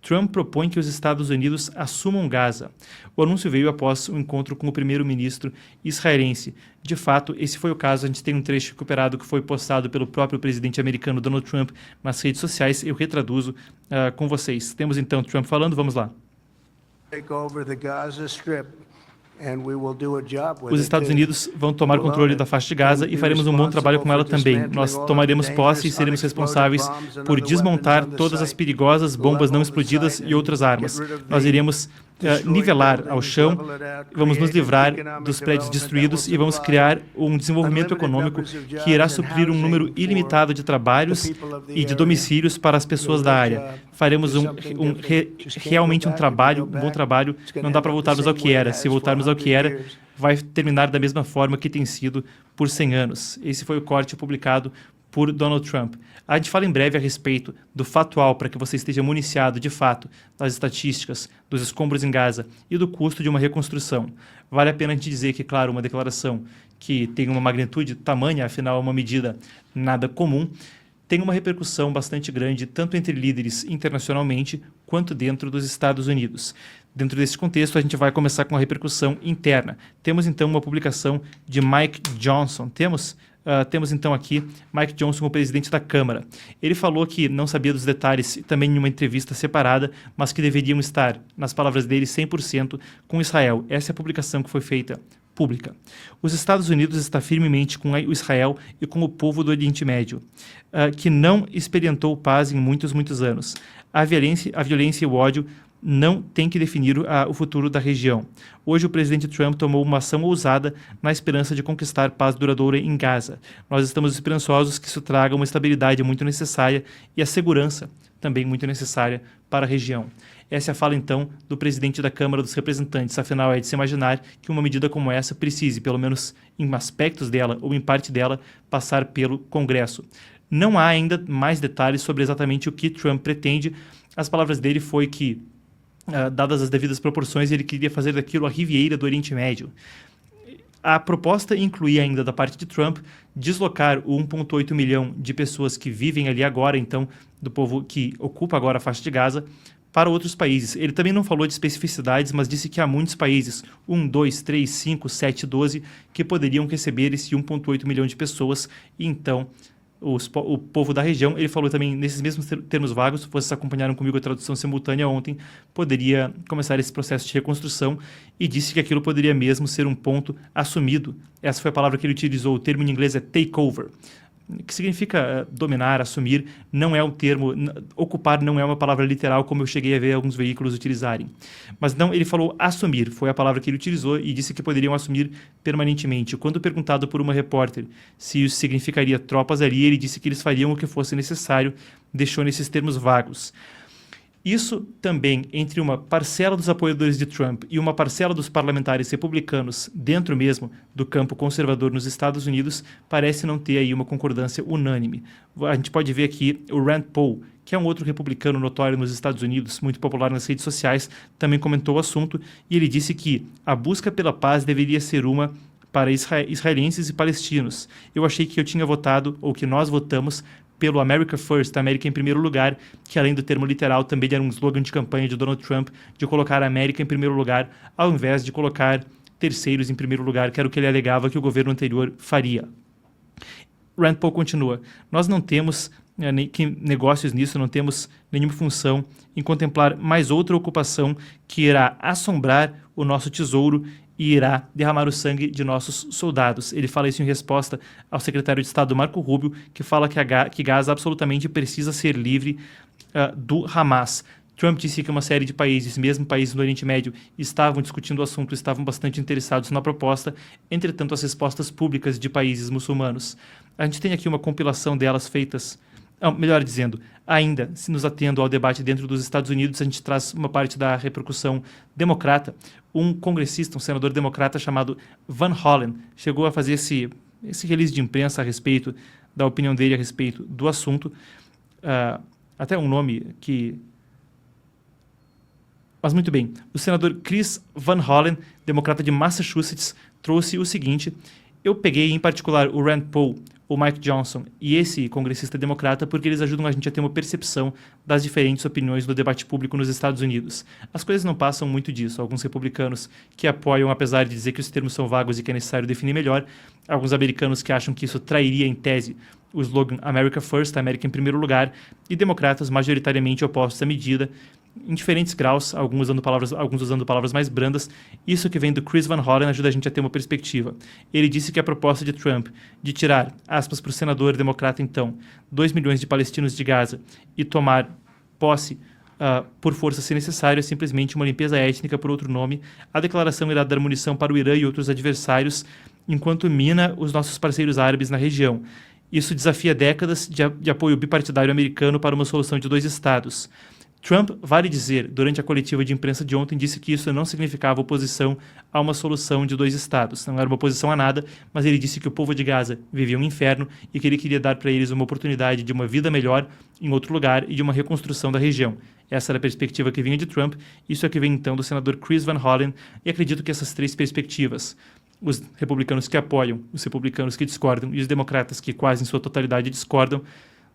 Trump propõe que os Estados Unidos assumam Gaza. O anúncio veio após um encontro com o primeiro-ministro israelense. De fato, esse foi o caso. A gente tem um trecho recuperado que foi postado pelo próprio presidente americano Donald Trump nas redes sociais. Eu retraduzo com vocês. Temos então Trump falando, vamos lá. Take over the Gaza Strip. Os Estados Unidos vão tomar controle da faixa de Gaza e faremos um bom trabalho com ela também. Nós tomaremos posse e seremos responsáveis por desmontar todas as perigosas bombas não explodidas e outras armas. Nós iremos nivelar ao chão, vamos nos livrar dos prédios destruídos e vamos criar um desenvolvimento econômico que irá suprir um número ilimitado de trabalhos e de domicílios para as pessoas da área. Faremos realmente um bom trabalho. Não dá para voltarmos ao que era. Se voltarmos ao que era, vai terminar da mesma forma que tem sido por 100 anos. Esse foi o corte publicado por Donald Trump. A gente fala em breve a respeito do factual para que você esteja municiado de fato das estatísticas, dos escombros em Gaza e do custo de uma reconstrução. Vale a pena a gente dizer que, claro, uma declaração que tem uma magnitude tamanha, afinal é uma medida nada comum, tem uma repercussão bastante grande tanto entre líderes internacionalmente quanto dentro dos Estados Unidos. Dentro desse contexto, a gente vai começar com a repercussão interna. Temos então uma publicação de Mike Johnson. Temos então aqui Mike Johnson, o presidente da Câmara. Ele falou que não sabia dos detalhes também em uma entrevista separada, mas que deveriam estar, nas palavras dele, 100% com Israel. Essa é a publicação que foi feita pública. Os Estados Unidos está firmemente com o Israel e com o povo do Oriente Médio, que não experimentou paz em muitos anos. A violência e o ódio não tem que definir o futuro da região. Hoje o presidente Trump tomou uma ação ousada na esperança de conquistar paz duradoura em Gaza. Nós estamos esperançosos que isso traga uma estabilidade muito necessária e a segurança também muito necessária para a região. Essa é a fala, então, do presidente da Câmara dos Representantes. Afinal, é de se imaginar que uma medida como essa precise, pelo menos em aspectos dela ou em parte dela, passar pelo Congresso. Não há ainda mais detalhes sobre exatamente o que Trump pretende. As palavras dele foi que, dadas as devidas proporções, ele queria fazer daquilo a Riviera do Oriente Médio. A proposta incluía ainda, da parte de Trump, deslocar o 1,8 milhão de pessoas que vivem ali agora, então, do povo que ocupa agora a faixa de Gaza, para outros países. Ele também não falou de especificidades, mas disse que há muitos países, 1, 2, 3, 5, 7, 12, que poderiam receber esse 1,8 milhão de pessoas, e então o povo da região, ele falou também nesses mesmos termos vagos, vocês acompanharam comigo a tradução simultânea ontem, poderia começar esse processo de reconstrução e disse que aquilo poderia mesmo ser um ponto assumido. Essa foi a palavra que ele utilizou, o termo em inglês é takeover, que significa dominar, assumir, não é um termo, ocupar não é uma palavra literal como eu cheguei a ver alguns veículos utilizarem. Mas não, ele falou assumir, foi a palavra que ele utilizou e disse que poderiam assumir permanentemente. Quando perguntado por uma repórter se isso significaria tropas ali, ele disse que eles fariam o que fosse necessário, deixou nesses termos vagos. Isso também, entre uma parcela dos apoiadores de Trump e uma parcela dos parlamentares republicanos dentro mesmo do campo conservador nos Estados Unidos, parece não ter aí uma concordância unânime. A gente pode ver aqui o Rand Paul, que é um outro republicano notório nos Estados Unidos, muito popular nas redes sociais, também comentou o assunto e ele disse que a busca pela paz deveria ser uma para israelenses e palestinos. Eu achei que eu tinha votado, ou que nós votamos, pelo America First, América em primeiro lugar, que além do termo literal também era um slogan de campanha de Donald Trump, de colocar a América em primeiro lugar, ao invés de colocar terceiros em primeiro lugar, que era o que ele alegava que o governo anterior faria. Rand Paul continua, nós não temos negócios nisso, não temos nenhuma função em contemplar mais outra ocupação que irá assombrar o nosso tesouro e irá derramar o sangue de nossos soldados. Ele fala isso em resposta ao secretário de Estado Marco Rubio, que fala que Gaza absolutamente precisa ser livre do Hamas. Trump disse que uma série de países, mesmo países do Oriente Médio, estavam discutindo o assunto, estavam bastante interessados na proposta, entretanto as respostas públicas de países muçulmanos. A gente tem aqui uma compilação delas feitas, melhor dizendo, ainda se nos atendo ao debate dentro dos Estados Unidos, a gente traz uma parte da repercussão democrata. Um congressista, um senador democrata chamado Van Hollen, chegou a fazer esse release de imprensa a respeito da opinião dele a respeito do assunto. Até um nome que... Mas muito bem, o senador Chris Van Hollen, democrata de Massachusetts, trouxe o seguinte: eu peguei em particular o Rand Paul, o Mike Johnson e esse congressista democrata, porque eles ajudam a gente a ter uma percepção das diferentes opiniões no debate público nos Estados Unidos. As coisas não passam muito disso. Alguns republicanos que apoiam, apesar de dizer que os termos são vagos e que é necessário definir melhor, alguns americanos que acham que isso trairia, em tese, o slogan America First, América em primeiro lugar, e democratas majoritariamente opostos à medida, em diferentes graus, alguns usando palavras mais brandas. Isso que vem do Chris Van Hollen ajuda a gente a ter uma perspectiva. Ele disse que a proposta de Trump de tirar, aspas para o senador democrata então, 2 milhões de palestinos de Gaza e tomar posse por força se necessário é simplesmente uma limpeza étnica por outro nome. A declaração irá dar munição para o Irã e outros adversários, enquanto mina os nossos parceiros árabes na região. Isso desafia décadas de apoio bipartidário americano para uma solução de 2 estados. Trump, vale dizer, durante a coletiva de imprensa de ontem, disse que isso não significava oposição a uma solução de 2 estados. Não era uma oposição a nada, mas ele disse que o povo de Gaza vivia um inferno e que ele queria dar para eles uma oportunidade de uma vida melhor em outro lugar e de uma reconstrução da região. Essa era a perspectiva que vinha de Trump. Isso é que vem então do senador Chris Van Hollen, e acredito que essas 3 perspectivas, os republicanos que apoiam, os republicanos que discordam e os democratas que quase em sua totalidade discordam,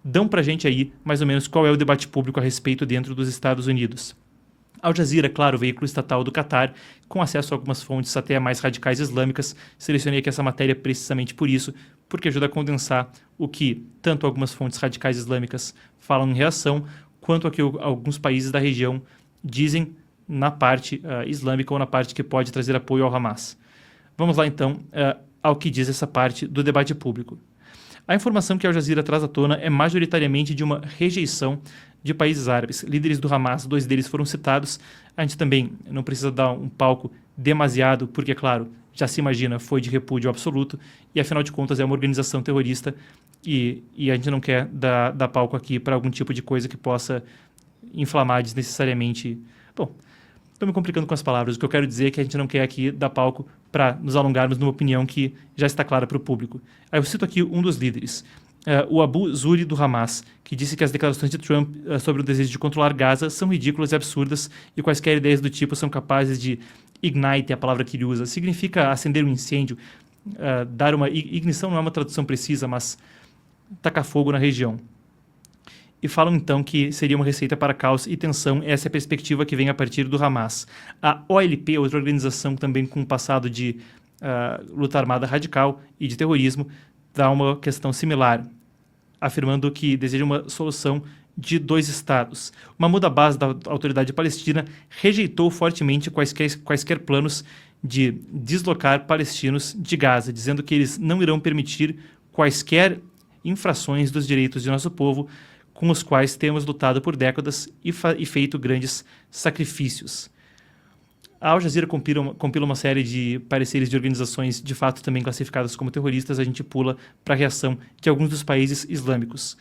dão para a gente aí, mais ou menos, qual é o debate público a respeito dentro dos Estados Unidos. Al Jazeera, claro, veículo estatal do Catar, com acesso a algumas fontes até mais radicais islâmicas. Selecionei aqui essa matéria precisamente por isso, porque ajuda a condensar o que tanto algumas fontes radicais islâmicas falam em reação, quanto o que alguns países da região dizem na parte islâmica ou na parte que pode trazer apoio ao Hamas. Vamos lá, então, ao que diz essa parte do debate público. A informação que Al Jazeera traz à tona é majoritariamente de uma rejeição de países árabes. Líderes do Hamas, 2 deles foram citados. A gente também não precisa dar um palco demasiado, porque, claro, já se imagina, foi de repúdio absoluto, e afinal de contas é uma organização terrorista, e a gente não quer dar palco aqui para algum tipo de coisa que possa inflamar desnecessariamente. Bom, estou me complicando com as palavras. O que eu quero dizer é que a gente não quer aqui dar palco para nos alongarmos numa opinião que já está clara para o público. Aí eu cito aqui um dos líderes, o Abu Zuri do Hamas, que disse que as declarações de Trump sobre o desejo de controlar Gaza são ridículas e absurdas, e quaisquer ideias do tipo são capazes de ignite, a palavra que ele usa, significa acender um incêndio, dar uma ignição, não é uma tradução precisa, mas tacar fogo na região. E falam então que seria uma receita para caos e tensão. Essa é a perspectiva que vem a partir do Hamas. A OLP, outra organização também com um passado de luta armada radical e de terrorismo, dá uma questão similar, afirmando que deseja uma solução de 2 estados. O Mahmoud Abbas, da autoridade palestina, rejeitou fortemente quaisquer planos de deslocar palestinos de Gaza, dizendo que eles não irão permitir quaisquer infrações dos direitos de nosso povo, com os quais temos lutado por décadas e feito grandes sacrifícios. A Al Jazeera compila uma série de pareceres de organizações de fato também classificadas como terroristas. A gente pula para a reação de alguns dos países islâmicos.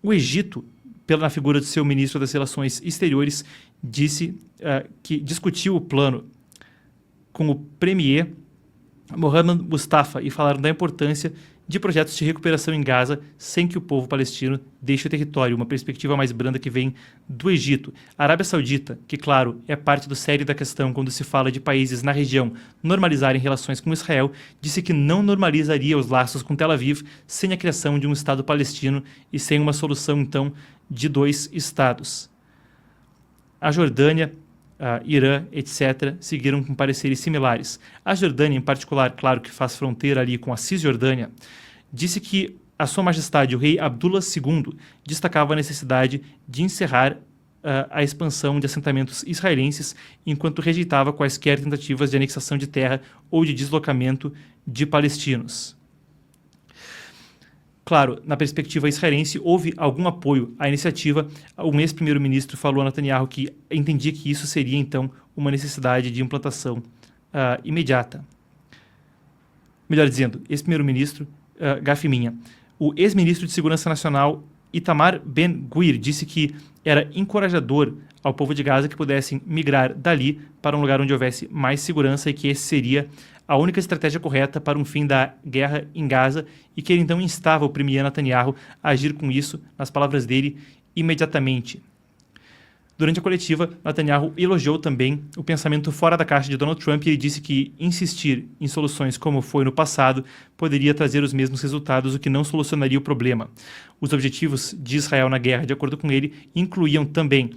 O Egito, na figura de seu ministro das Relações Exteriores, disse que discutiu o plano com o premier Mohamed Mustafa e falaram da importância de projetos de recuperação em Gaza sem que o povo palestino deixe o território, uma perspectiva mais branda que vem do Egito. A Arábia Saudita, que claro, é parte do cerne da questão quando se fala de países na região normalizarem relações com Israel, disse que não normalizaria os laços com Tel Aviv sem a criação de um Estado palestino e sem uma solução, então, de 2 estados. A Jordânia, Irã, etc., seguiram com pareceres similares. A Jordânia, em particular, claro que faz fronteira ali com a Cisjordânia, disse que a Sua Majestade, o rei Abdullah II, destacava a necessidade de encerrar a expansão de assentamentos israelenses, enquanto rejeitava quaisquer tentativas de anexação de terra ou de deslocamento de palestinos. Claro, na perspectiva israelense, houve algum apoio à iniciativa. O ex-primeiro-ministro falou a Netanyahu que entendia que isso seria, então, uma necessidade de implantação imediata. Melhor dizendo, ex-primeiro-ministro, gafe minha. O ex-ministro de Segurança Nacional, Itamar Ben-Gvir, disse que era encorajador ao povo de Gaza que pudessem migrar dali para um lugar onde houvesse mais segurança e que esse seria a única estratégia correta para um fim da guerra em Gaza, e que ele então instava o premier Netanyahu a agir com isso, nas palavras dele, imediatamente. Durante a coletiva, Netanyahu elogiou também o pensamento fora da caixa de Donald Trump e ele disse que insistir em soluções como foi no passado poderia trazer os mesmos resultados, o que não solucionaria o problema. Os objetivos de Israel na guerra, de acordo com ele, incluíam também,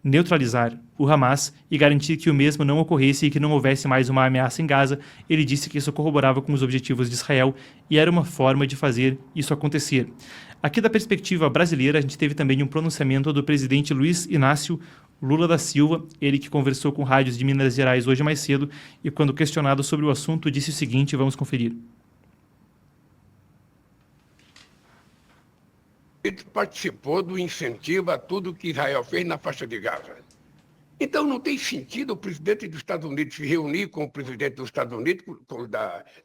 neutralizar o Hamas e garantir que o mesmo não ocorresse e que não houvesse mais uma ameaça em Gaza. Ele disse que isso corroborava com os objetivos de Israel e era uma forma de fazer isso acontecer. Aqui da perspectiva brasileira, a gente teve também um pronunciamento do presidente Luiz Inácio Lula da Silva, ele que conversou com rádios de Minas Gerais hoje mais cedo e quando questionado sobre o assunto disse o seguinte, vamos conferir. Ele participou do incentivo a tudo que Israel fez na faixa de Gaza. Então não tem sentido o presidente dos Estados Unidos se reunir com o presidente dos Estados Unidos,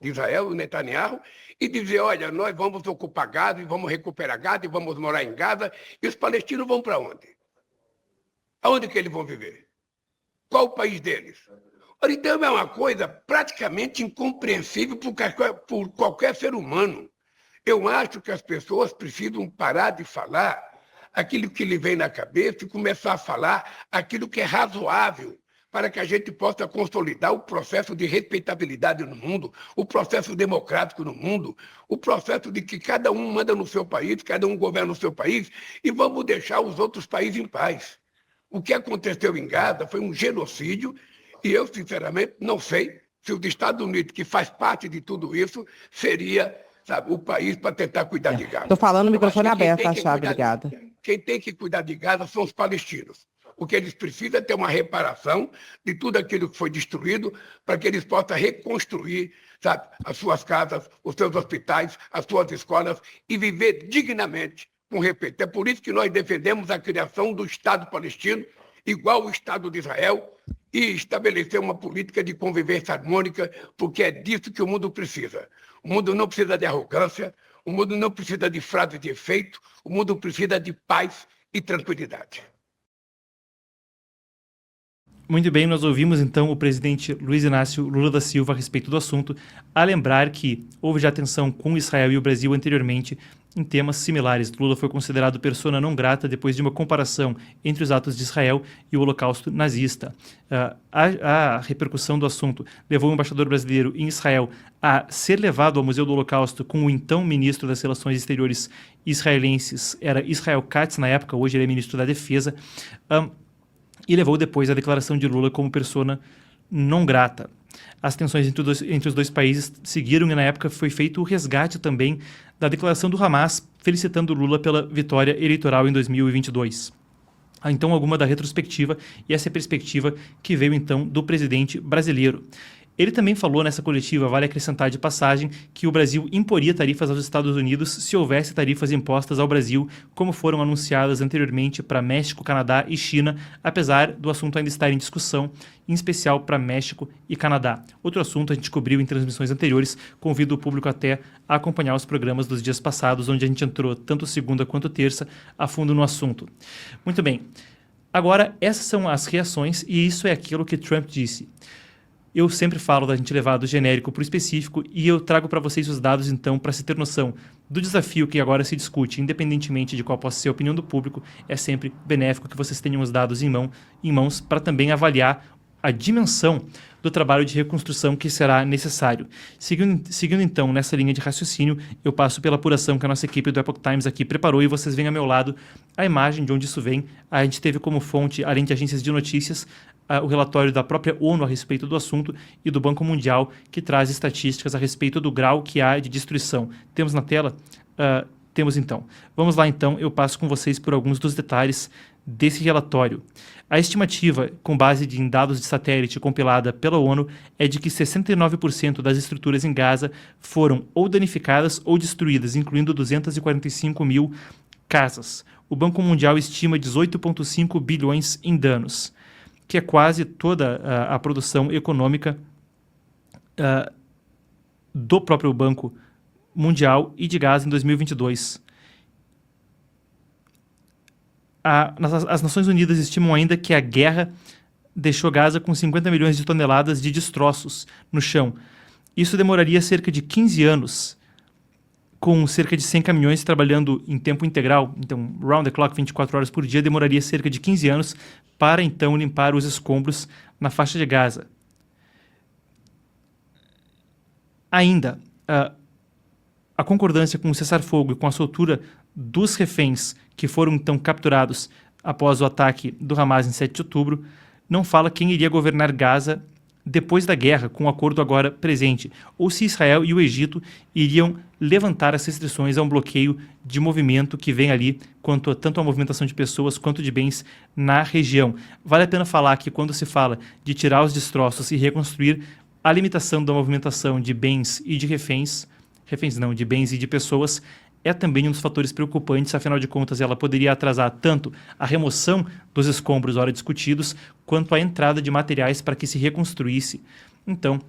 de Israel, o Netanyahu, e dizer, olha, nós vamos ocupar Gaza e vamos recuperar Gaza e vamos morar em Gaza, e os palestinos vão para onde? Aonde que eles vão viver? Qual o país deles? Ora, então é uma coisa praticamente incompreensível por qualquer ser humano. Eu acho que as pessoas precisam parar de falar aquilo que lhe vem na cabeça e começar a falar aquilo que é razoável para que a gente possa consolidar o processo de respeitabilidade no mundo, o processo democrático no mundo, o processo de que cada um manda no seu país, cada um governa no seu país e vamos deixar os outros países em paz. O que aconteceu em Gaza foi um genocídio e eu, sinceramente, não sei se os Estados Unidos, que faz parte de tudo isso, seria, sabe, o país para tentar cuidar de Gaza. Estou falando, o microfone aberto, Achá, obrigada. Quem tem que cuidar de Gaza são os palestinos. O que eles precisam é ter uma reparação de tudo aquilo que foi destruído para que eles possam reconstruir, sabe, as suas casas, os seus hospitais, as suas escolas e viver dignamente, com respeito. É por isso que nós defendemos a criação do Estado palestino, igual ao Estado de Israel, e estabelecer uma política de convivência harmônica, porque é disso que o mundo precisa. O mundo não precisa de arrogância, o mundo não precisa de frase de efeito, o mundo precisa de paz e tranquilidade. Muito bem, nós ouvimos então o presidente Luiz Inácio Lula da Silva a respeito do assunto, a lembrar que houve já tensão com Israel e o Brasil anteriormente em temas similares. Lula foi considerado persona não grata depois de uma comparação entre os atos de Israel e o Holocausto nazista. A repercussão do assunto levou o embaixador brasileiro em Israel a ser levado ao Museu do Holocausto com o então ministro das Relações Exteriores israelenses, era Israel Katz na época, hoje ele é ministro da Defesa, e levou depois a declaração de Lula como persona não grata. As tensões entre os dois países seguiram e na época foi feito o resgate também da declaração do Hamas, felicitando Lula pela vitória eleitoral em 2022. Então, alguma da retrospectiva e essa é a perspectiva que veio então do presidente brasileiro. Ele também falou nessa coletiva, vale acrescentar de passagem, que o Brasil imporia tarifas aos Estados Unidos se houvesse tarifas impostas ao Brasil, como foram anunciadas anteriormente para México, Canadá e China, apesar do assunto ainda estar em discussão, em especial para México e Canadá. Outro assunto a gente cobriu em transmissões anteriores, convido o público até a acompanhar os programas dos dias passados, onde a gente entrou tanto segunda quanto terça a fundo no assunto. Muito bem, agora essas são as reações e isso é aquilo que Trump disse. Eu sempre falo da gente levar do genérico para o específico e eu trago para vocês os dados, então, para se ter noção do desafio que agora se discute, independentemente de qual possa ser a opinião do público, é sempre benéfico que vocês tenham os dados em mãos para também avaliar a dimensão do trabalho de reconstrução que será necessário. Seguindo então nessa linha de raciocínio, eu passo pela apuração que a nossa equipe do Epoch Times aqui preparou e vocês veem ao meu lado a imagem de onde isso vem. A gente teve como fonte, além de agências de notícias, o relatório da própria ONU a respeito do assunto e do Banco Mundial, que traz estatísticas a respeito do grau que há de destruição. Temos na tela? Temos então. Vamos lá então, eu passo com vocês por alguns dos detalhes desse relatório. A estimativa, com base em dados de satélite compilada pela ONU, é de que 69% das estruturas em Gaza foram ou danificadas ou destruídas, incluindo 245 mil casas. O Banco Mundial estima 18,5 bilhões em danos, que é quase toda a produção econômica do próprio Banco Mundial e de Gaza em 2022. As Nações Unidas estimam ainda que a guerra deixou Gaza com 50 milhões de toneladas de destroços no chão. Isso demoraria cerca de 15 anos com cerca de 100 caminhões trabalhando em tempo integral, então round the clock, 24 horas por dia, demoraria cerca de 15 anos para então limpar os escombros na faixa de Gaza. Ainda, a concordância com o cessar-fogo e com a soltura dos reféns que foram então capturados após o ataque do Hamas em 7 de outubro, não fala quem iria governar Gaza depois da guerra, com o acordo agora presente, ou se Israel e o Egito iriam levantar as restrições a um bloqueio de movimento que vem ali, tanto a movimentação de pessoas quanto de bens na região. Vale a pena falar que quando se fala de tirar os destroços e reconstruir, a limitação da movimentação de bens e de de bens e de pessoas, é também um dos fatores preocupantes, afinal de contas ela poderia atrasar tanto a remoção dos escombros ora discutidos, quanto a entrada de materiais para que se reconstruísse, então,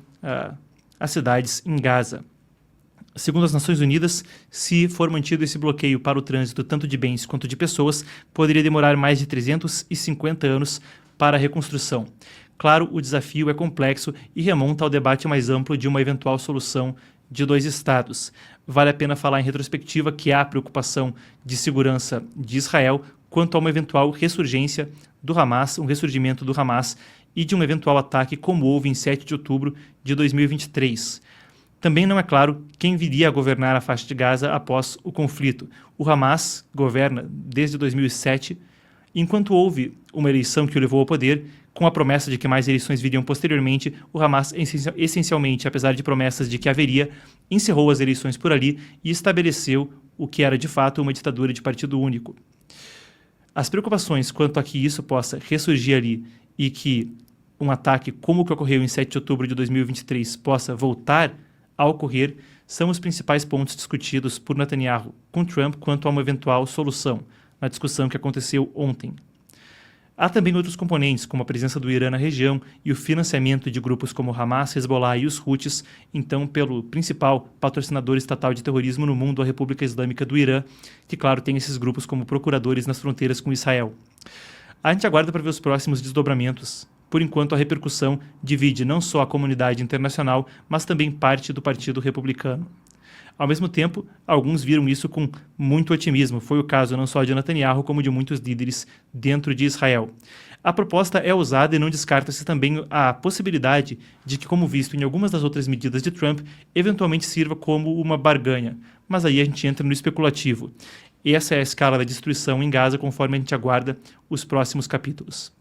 as cidades em Gaza. Segundo as Nações Unidas, se for mantido esse bloqueio para o trânsito tanto de bens quanto de pessoas, poderia demorar mais de 350 anos para a reconstrução. Claro, o desafio é complexo e remonta ao debate mais amplo de uma eventual solução de 2 estados. Vale a pena falar em retrospectiva que há preocupação de segurança de Israel quanto a uma eventual ressurgência do Hamas, um ressurgimento do Hamas e de um eventual ataque como houve em 7 de outubro de 2023. Também não é claro quem viria a governar a faixa de Gaza após o conflito. O Hamas governa desde 2007, enquanto houve uma eleição que o levou ao poder, com a promessa de que mais eleições viriam posteriormente, o Hamas, essencialmente, apesar de promessas de que haveria, encerrou as eleições por ali e estabeleceu o que era de fato uma ditadura de partido único. As preocupações quanto a que isso possa ressurgir ali e que um ataque como o que ocorreu em 7 de outubro de 2023 possa voltar a ocorrer são os principais pontos discutidos por Netanyahu com Trump quanto a uma eventual solução na discussão que aconteceu ontem. Há também outros componentes, como a presença do Irã na região e o financiamento de grupos como Hamas, Hezbollah e os Houthis, então pelo principal patrocinador estatal de terrorismo no mundo, a República Islâmica do Irã, que, claro, tem esses grupos como procuradores nas fronteiras com Israel. A gente aguarda para ver os próximos desdobramentos. Por enquanto, a repercussão divide não só a comunidade internacional, mas também parte do Partido Republicano. Ao mesmo tempo, alguns viram isso com muito otimismo. Foi o caso não só de Netanyahu, como de muitos líderes dentro de Israel. A proposta é ousada e não descarta-se também a possibilidade de que, como visto em algumas das outras medidas de Trump, eventualmente sirva como uma barganha. Mas aí a gente entra no especulativo. Essa é a escala da destruição em Gaza, conforme a gente aguarda os próximos capítulos.